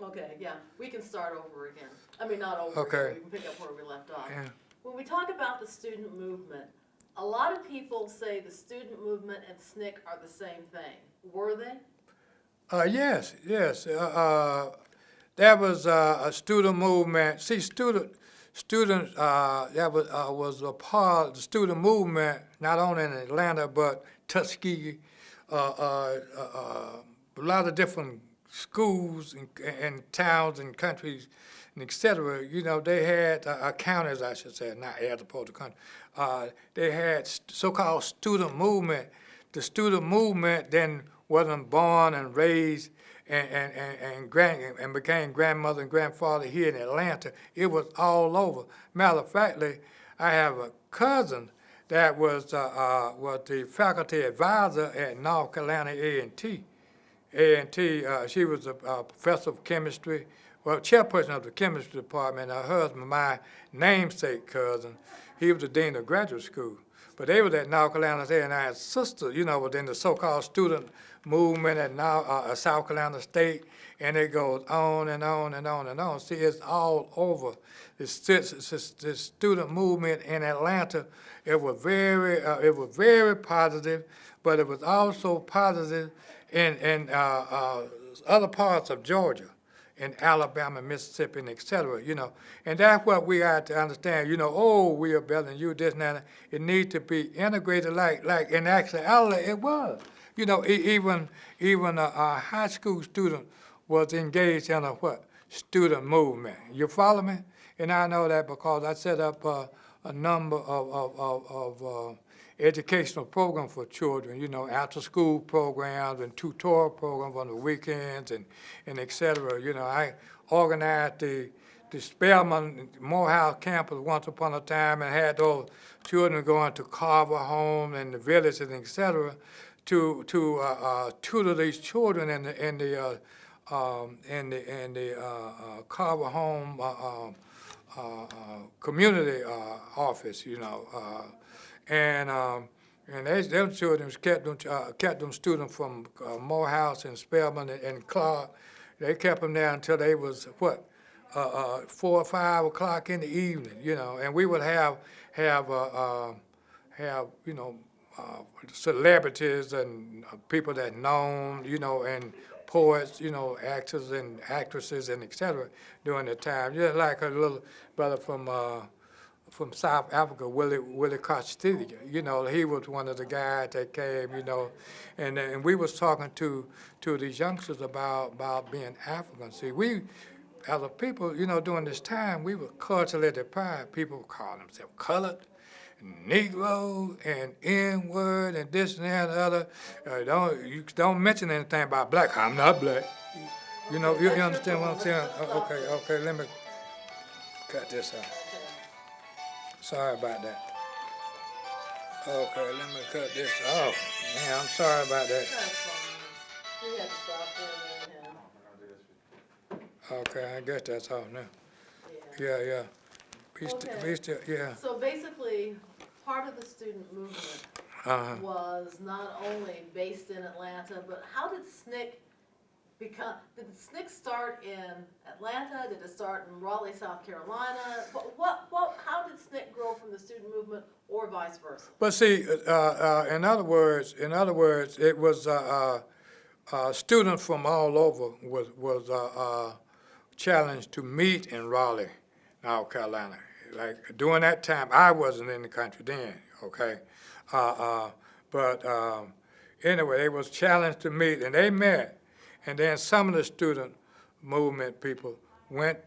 Okay, yeah, we can start over again. I mean, not over Okay. again, we can pick up where we left off. Yeah. When we talk about the student movement, a lot of people say the student movement and SNCC are the same thing. Were they? Yes, yes. That was a student movement. See, students, that was a part of the student movement, not only in Atlanta, but Tuskegee, a lot of different schools and towns and countries, and et cetera. You know, they had counties, I should say, not as opposed to country. They had so-called student movement. The student movement then wasn't born and raised and became grandmother and grandfather here in Atlanta. It was all over. Matter of factly, I have a cousin that was the faculty advisor at North Carolina A&T. A&T, she was a professor of chemistry, well, chairperson of the chemistry department. Her husband, my namesake cousin, he was the dean of graduate school. But they was at North Carolina A, and I had sister, you know, within the so-called student movement at South Carolina State, and it goes on and on and on and on. See, it's all over. The student movement in Atlanta, it was very positive, but it was also positive in other parts of Georgia, in Alabama, Mississippi, and et cetera, you know. And that's what we have to understand, you know, oh, we are better than you, this and that. It needs to be integrated like in actuality it was. You know, even a high school student was engaged in a what? Student movement. You follow me? And I know that because I set up a number of educational programs for children, you know, after-school programs and tutorial programs on the weekends and et cetera. You know, I organized the Spelman Morehouse campus once upon a time and had those children going to Carver Home and the villages and et cetera to tutor these children in the Carver Home community office, you know. And them children kept them students from Morehouse and Spelman and Clark. They kept them there until they was 4 or 5 o'clock in the evening, you know. And we would have you know celebrities and people that known, you know, and poets, you know, actors and actresses and et cetera during the time. Just like a little brother from South Africa, Willie Costelli. You know, he was one of the guys that came, you know, and we was talking to these youngsters about being African. See, we, as a people, you know, during this time, we were culturally deprived. People call themselves colored, Negro, and N-word, and this and that and the other. You don't mention anything about black. I'm not black. You know, you understand what I'm saying? Okay, let me cut this out. Sorry about that. Okay, let me cut this off. Man, I'm sorry about that. That's fine. We had to stop there anyhow. Okay, I guess that's off now. Yeah. Yeah. We still, yeah. So basically, part of the student movement was not only based in Atlanta, but how did SNCC did SNCC start in Atlanta? Did it start in Raleigh, South Carolina? How did SNCC grow from the student movement, or vice versa? But see, in other words, it was students from all over was challenged to meet in Raleigh, North Carolina. Like during that time, I wasn't in the country then, okay? But anyway, they was challenged to meet, and they met. And then some of the student movement people went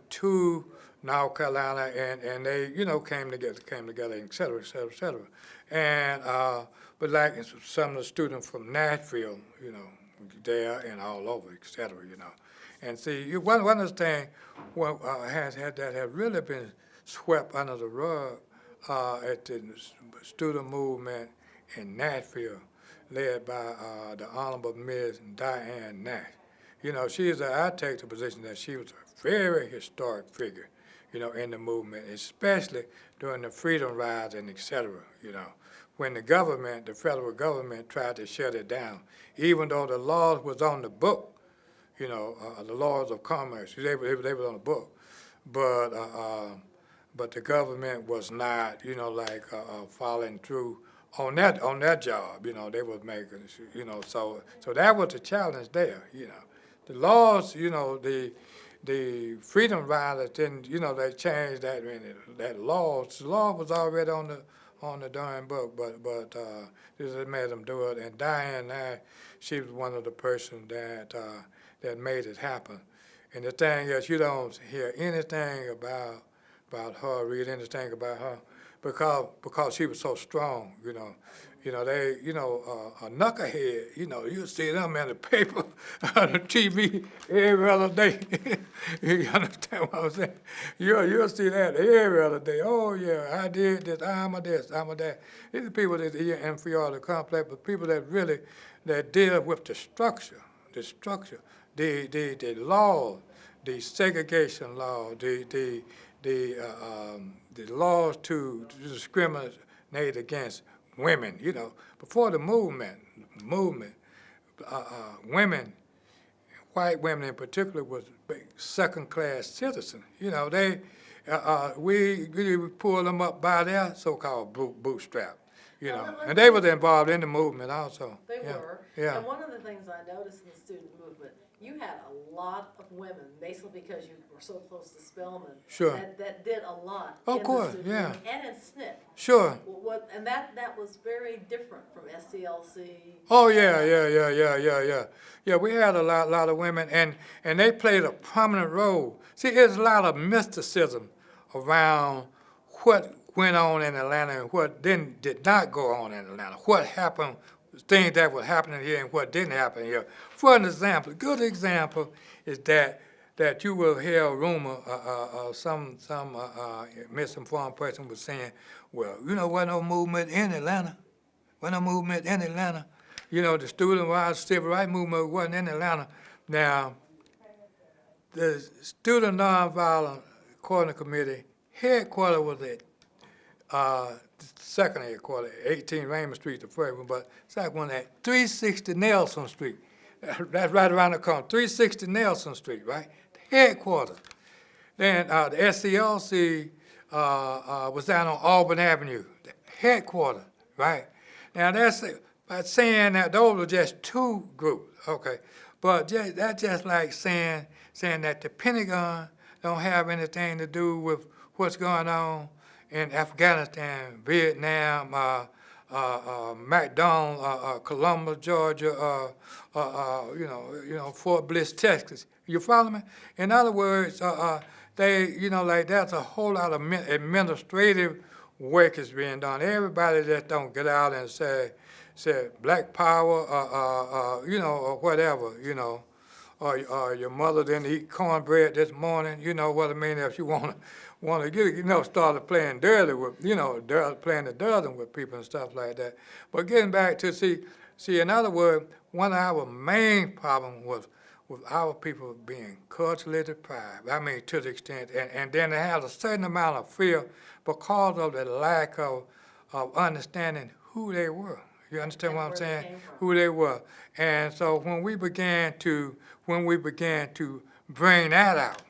to North Carolina, and they, you know, came together, et cetera, et cetera, et cetera. And but like some of the students from Nashville, you know, there and all over, et cetera, you know. And see, one of the things that have really been swept under the rug at the student movement in Nashville, led by the Honorable Ms. Diane Nash. You know, I take the position that she was a very historic figure, you know, in the movement, especially during the Freedom Rides and et cetera, you know, when the federal government tried to shut it down. Even though the laws was on the book, the laws of commerce. They were on the book, but the government was not, following through on that job. They was making, so that was the challenge there. The laws, the freedom riders didn't, they changed that. That the law was already on the darn book, but this just made them do it. And Diane, she was one of the persons that made it happen. And the thing is, you don't hear anything about her, read anything about her, because she was so strong. A knucklehead. You see them in the paper, on the TV every other day. You understand what I'm saying? You'll see that every other day. Oh yeah, I did this. I'm a this. I'm a that. These are people that here in inferiority complex, but people that deal with the structure, the law, the segregation law, the laws to discriminate against women. Before the movement, women, white women in particular, was second-class citizens. We pulled them up by their so-called bootstrap. And they were involved in the movement also. They were. Yeah. And one of the things I noticed in the student movement, you had a lot of women, basically because you were so close to Spelman. Sure. That did a lot. Of in course, the student yeah. movement and in SNCC. Sure. And that was very different from SCLC. Oh yeah. Yeah, we had a lot of women, and they played a prominent role. See, there's a lot of mysticism around what went on in Atlanta and what did not go on in Atlanta. What happened, things that were happening here and what didn't happen here. For an example, a good example is that you will hear a rumor of some misinformed person was saying, well, wasn't no movement in Atlanta. Wasn't no movement in Atlanta. The student rights, civil rights movement wasn't in Atlanta. Now, the Student Nonviolent Coordinating Committee headquarters was at second headquarters, 18 Raymond Street, the first one, but second one at 360 Nelson Street. That's right around the corner, 360 Nelson Street, right? The headquarters. Then the SCLC was down on Auburn Avenue, the headquarters, right? Now that's by saying that those were just two groups, okay? But that's just like saying that the Pentagon don't have anything to do with what's going on in Afghanistan, Vietnam, McDonald, Columbus, Georgia, Fort Bliss, Texas. You follow me? In other words, there's a whole lot of administrative work is being done. Everybody just don't get out and say Black Power, or whatever, or your mother didn't eat cornbread this morning. You know what I mean? If you want to get, started playing dirty with, playing the dirty with people and stuff like that. But getting back to see, in other words, one of our main problems was our people being culturally deprived. I mean, to the extent, and then they had a certain amount of fear because of the lack of understanding who they were. You understand what I'm saying? Who they were. And so when we began to bring that out,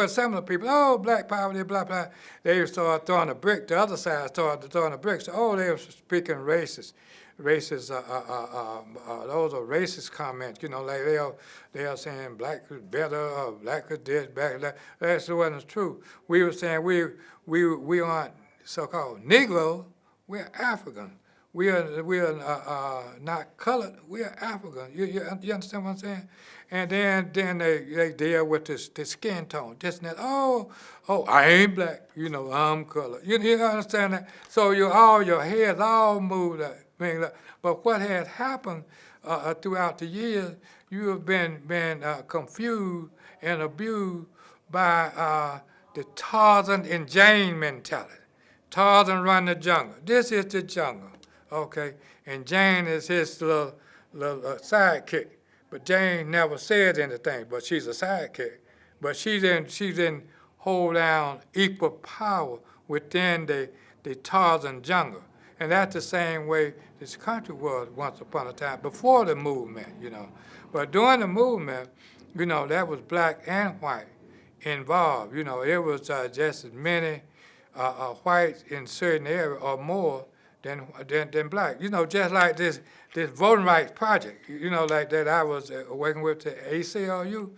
some of the people, oh, Black Power, blah, blah, they started throwing a brick. The other side started throwing a brick. So, oh, they were speaking racist. Those are racist comments, like they are saying black is better, or black is this, black is that. That wasn't true. We were saying we aren't so-called Negro, we're African. We are not colored, we are African. You understand what I'm saying? And then they deal with this skin tone, this and that. Oh, I ain't black, I'm colored. You understand that? So your heads all moved up. But what had happened throughout the years, you have been confused and abused by the Tarzan and Jane mentality. Tarzan run the jungle. This is the jungle, okay? And Jane is his little sidekick. But Jane never said anything, but she's a sidekick. But she didn't hold down equal power within the Tarzan jungle. And that's the same way this country was once upon a time, before the movement, But during the movement, that was black and white involved. It was just as many whites in certain areas or more than black. Just like this voting rights project. Like that I was working with the ACLU.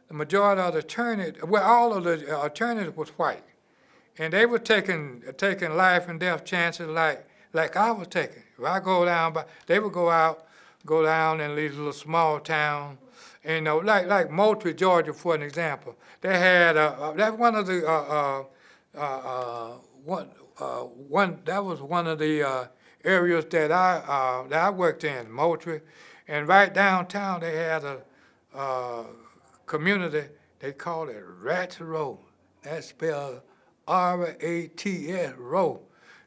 The majority of the attorneys, well, all of the attorneys was white, and they were taking life and death chances like I was taking. If I go down, but they would go down in these little small towns. And, like Moultrie, Georgia, for an example, they had that one of the that was one of the areas that I worked in, Moultrie, and right downtown they had a community. They called it Rats Row. That's spelled RATS Row.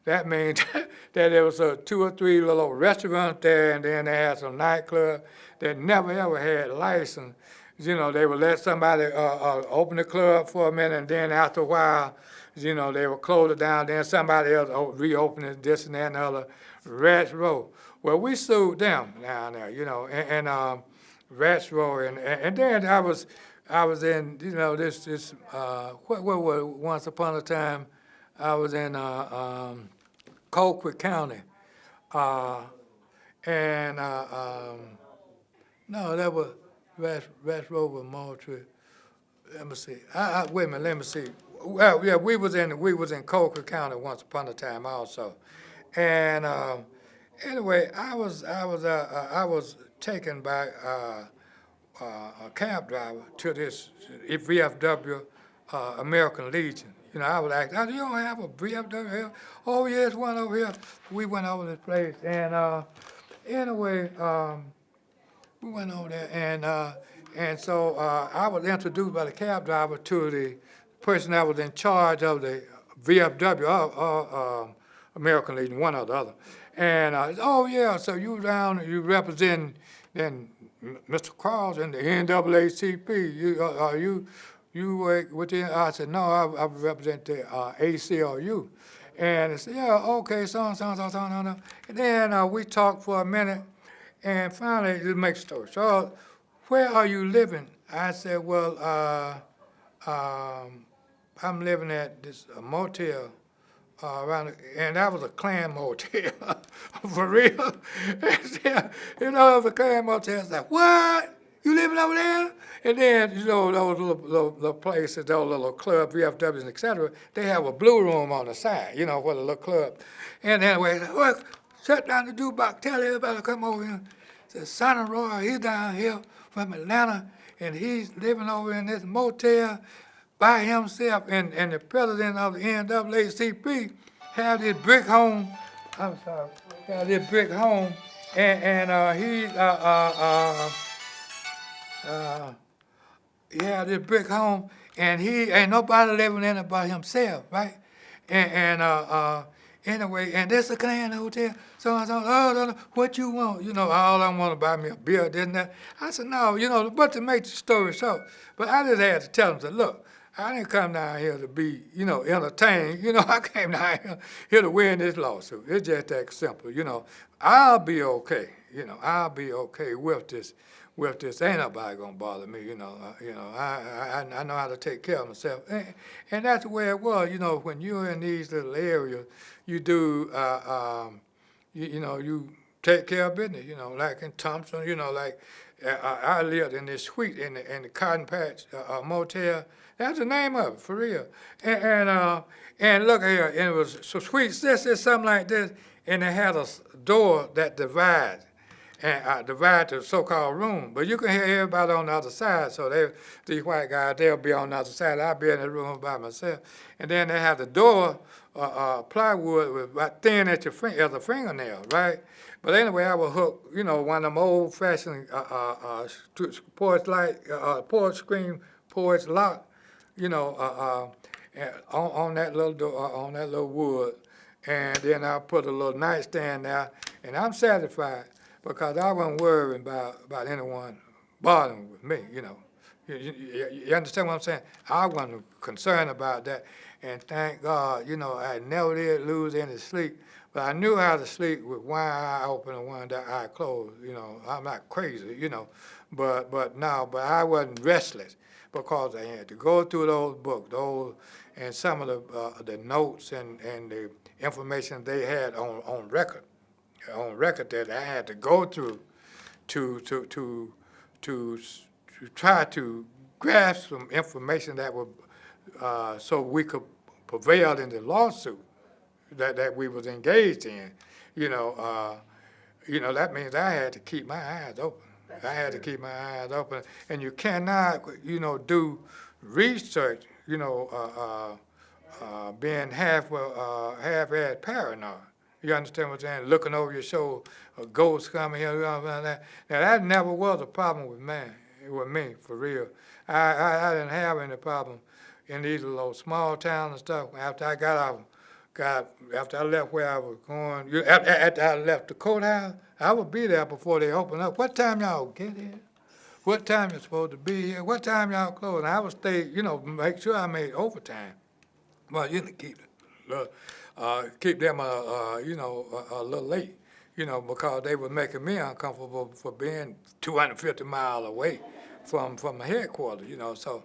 That means that there was 2 or 3 little restaurants there, and then they had some nightclub that never ever had a license. They would let somebody open the club for a minute, and then after a while, they would close it down. Then somebody else reopen it, this and that and the other. Rats Row. Well, we sued them down there, and Rats Row, and then I was in, this what was once upon a time, I was in Colquitt County, and no, that was Rats Row with Moultrie. Let me see. Wait a minute. Let me see. Well, yeah, we was in Colquitt County once upon a time also, and anyway, I was taken by a cab driver to this VFW American Legion. I was asking, you don't have a VFW here? Oh, yeah, it's one over here. We went over this place, and anyway, we went over there, and so I was introduced by the cab driver to the person that was in charge of the VFW, American Legion, one or the other. And oh yeah, so you represent then Mr. Cross and the NAACP. You work with the, I said, no, I represent the ACLU. And he said, yeah, okay, so. And then we talked for a minute, and finally, to make a story short, where are you living? I said, well, I'm living at this motel around, and that was a Klan motel, for real. And, it was a Klan motel. I was like, what? You living over there? And then, those little places, those little clubs, VFWs, et cetera, they have a blue room on the side, for the little club. And anyway, well, shut down the jukebox, tell everybody to come over here. Said, Son of Roy, he's down here from Atlanta, and he's living over in this motel by himself. And the president of the NAACP had this brick home. I'm sorry, had this brick home, and he had this brick home, and he ain't nobody living in it but himself, right? And anyway, and this is a Klan hotel. So what you want? All I want to buy me a beer, didn't that? I said, no, but to make the story short. But I just had to tell him, look, I didn't come down here to be, entertained. I came down here to win this lawsuit. It's just that simple. I'll be okay. I'll be okay with this. Ain't nobody gonna bother me. I know how to take care of myself, and that's the way it was. When you're in these little areas, you do, you take care of business. Like in Thompson. Like I lived in this suite in the Cotton Patch Motel. That's the name of it, for real. And look here, and it was so sweet. This is something like this, and it had a door that divides. And divide the so-called room. But you can hear everybody on the other side, so these white guys, they'll be on the other side. I'll be in the room by myself. And then they have the door, plywood, with about thin as a fingernail, right? But anyway, I would hook, one of them old-fashioned porch screen, porch lock, on that little door, on that little wood. And then I'll put a little nightstand there, and I'm satisfied. Because I wasn't worried about anyone bothering with me, You understand what I'm saying? I wasn't concerned about that, and thank God, I never did lose any sleep. But I knew how to sleep with one eye open and one eye closed. I'm not crazy, but I wasn't restless because I had to go through those books, and some of the notes and the information they had on record that I had to go through to try to grasp some information that would so we could prevail in the lawsuit that we was engaged in. That means I had to keep my eyes open. I had to keep my eyes open, and you cannot do research being half-ass paranoid. You understand what I'm saying? Looking over your shoulder, a ghost coming here. Now that never was a problem with me, for real. I didn't have any problem in these little small towns and stuff. After I left where I was going, after I left the courthouse, I would be there before they opened up. What time y'all get here? What time you supposed to be here? What time y'all close? And I would stay, make sure I made overtime. Well, keep them a little late, because they were making me uncomfortable for being 250 miles away from the headquarters, So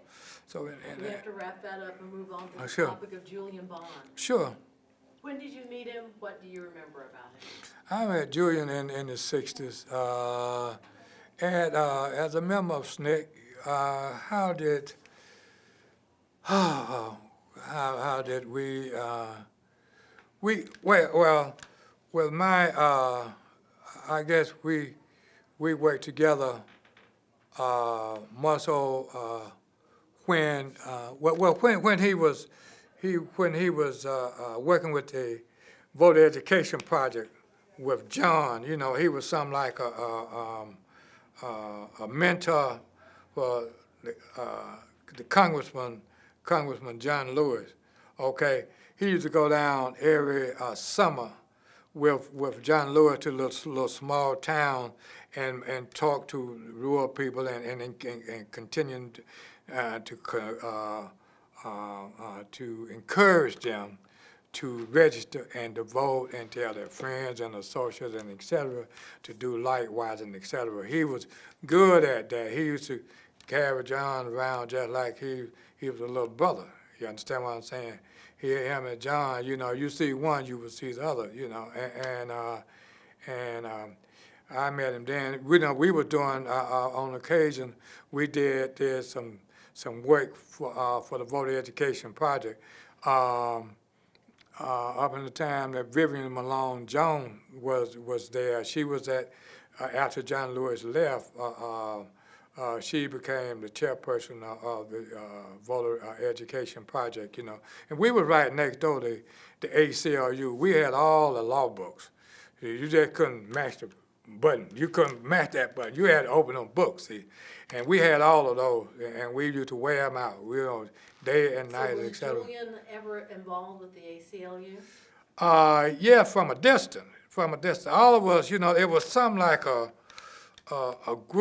We have to wrap that up and move on to the Sure. topic of Julian Bond. Sure. When did you meet him? What do you remember about him? I met Julian in the '60s, and as a member of SNCC, how did with my I guess we worked together more so when he was working with the voter education project with John. He was something like a mentor for the Congressman John Lewis. Okay, he used to go down every summer with John Lewis to little small town and talk to rural people and continue to encourage them to register and to vote and tell their friends and associates and et cetera to do likewise and et cetera. He was good at that. He used to carry John around just like he was a little brother. You understand what I'm saying? Him and John, you see one, you will see the other, and I met him then. We were doing on occasion. We did some work for the voter education project. Up in the time that Vivian Malone Jones was there, she was after John Lewis left. She became the chairperson of the voter education project, And we were right next door to the ACLU. We had all the law books. You just couldn't match the button. You couldn't match that button. You had to open them books, see. And we had all of those, and we used to wear them out. We day and night, So et cetera. was Julian ever involved with the ACLU? Yeah, from a distance. All of us, it was something like a group.